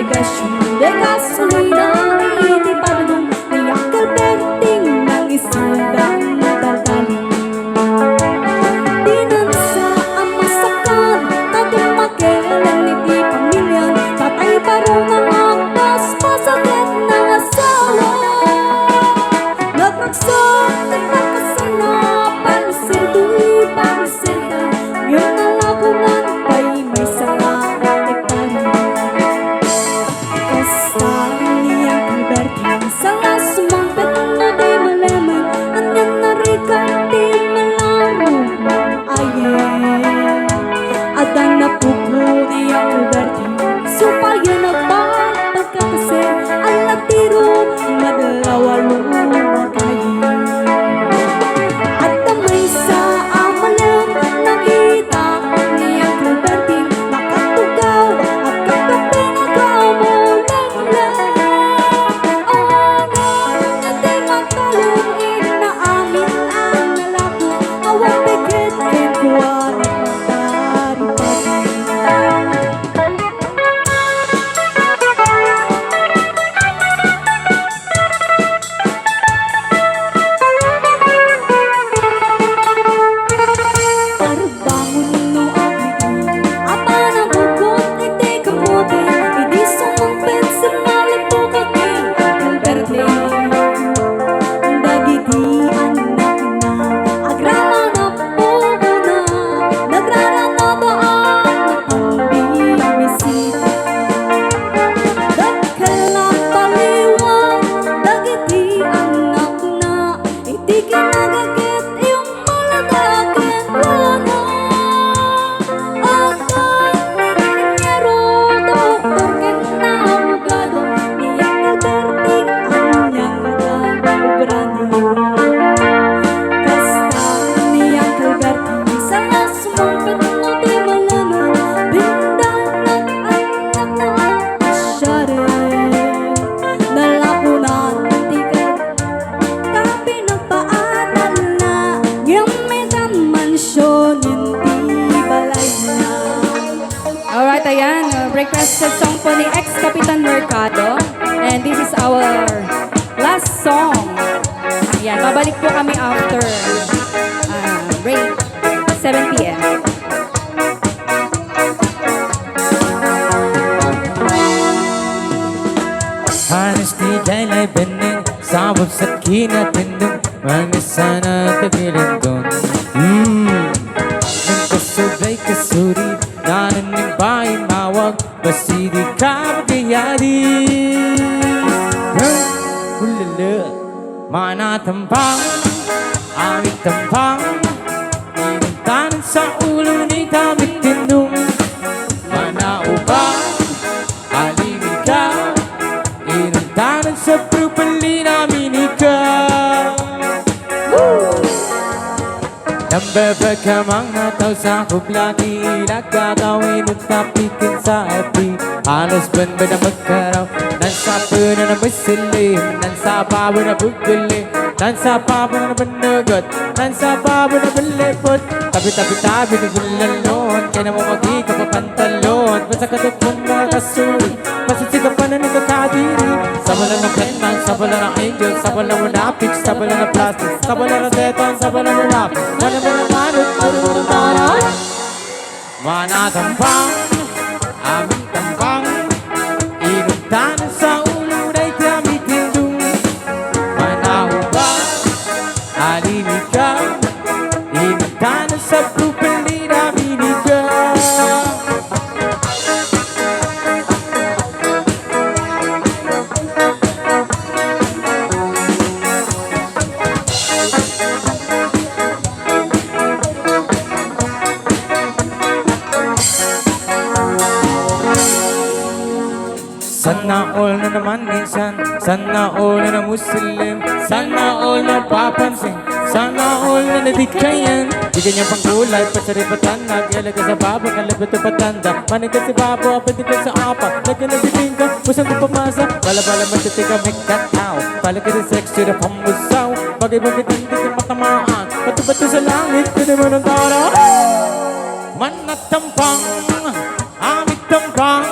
presyo de gasolina, itipado ng Uncle Berting ng isang daan na daldalan. Dinansa ang masakad, tatumakelan iti pamilyan, tatay parong ang akdas, pasagad ng asawa. Nagraksak, nagkakasana, palisildo'y palisilda, yung nalakunan pa'y may sanga tektaran. Kasta niyang Albertin, sanga sumampet na di malaman, anyan na rikan di malaro ayen. Adan na pupo niyang Albertin, supaya nagpapagkakasi, alatiro madalawalo makayin. At damay sa amalang nakita niyang Albertin, nakatugaw at kapapinagamulang lang. Ano na di magtalong inaamin ang nalako, awang bigit kikuha ng magdaripagin. Arbangon no agli, apa na bukot iti kamote, idi sumampit sa malipo kagin Alberte. Dagiti anak na, agrala na pugo na, nagrara na ba ang bibisita. Dagkala paliwan, dagiti anak na, iti kinagagit yung malagagit lana. Akan ingeniero, doktor ken na abogado, niyang Alberting anyang nagagrado. Kasta niyang Alberting, sanga sumampit no di malaman, bindanat anak na asyare. Nalapunan tikat, tapi nagpaaral na, yung may mansyon hindi balay na. Alright, ayan, requested song po ni ex-Kapitan Mercado. And this is our last song. Ayan, babalik po kami after break, 7 p.m. Honesty dahil bening, sabot sa kinatindong, manis sana tagilindong. Nagkasubay kasuri, nananing bahay mawag, basi di ka magayari. Hulala, manatampang, aming tampang, inuntanan sa ulo ni damit tindong. Manaubang, alimig ka, inuntanan sa propali namin ikaw. Nambabag ka mga tao sa kublati, nagkakawin at tapitin sa api. Halos ban ba na magkaraw, nansapo na na masilim, nansapabo na bugili, nansapabo na banagot, nansapabo na balipot. Tabi-tabi-tabi na gulalon, kaya na mo magika pa pantalon, basta katukong mga kasuri, masasika pa na nagkakadiri. Sabala na penang, sabala na angel, sabala na munapik, sabala na plastic, sabala na teton, sabala na rap. Mana mo na manot, ano mo na taran? Manatampang, aming tampang, inuntanan sa ulo na'y tamitindong. Manahubang, alimig ka, inuntanan sa propali namin ikaw. Sana all na naman minsan, sana all na Muslim, sana all na papansin, sana all na nadikayan. Di kanya pang kulay, pasaripatan, nag-ilaga sa babo, kalabit o patanda. Manigan si babo, apit ka sa apa, lagyan na siting ka, pusang ko pamasa. Bala-bala matitika, make that tao, palagi rin sex to the pamusaw. Bagay-bagay hindi ka matamaan, bato-bato sa langit, pwede mo ng tara. Manatampang, amit tampang,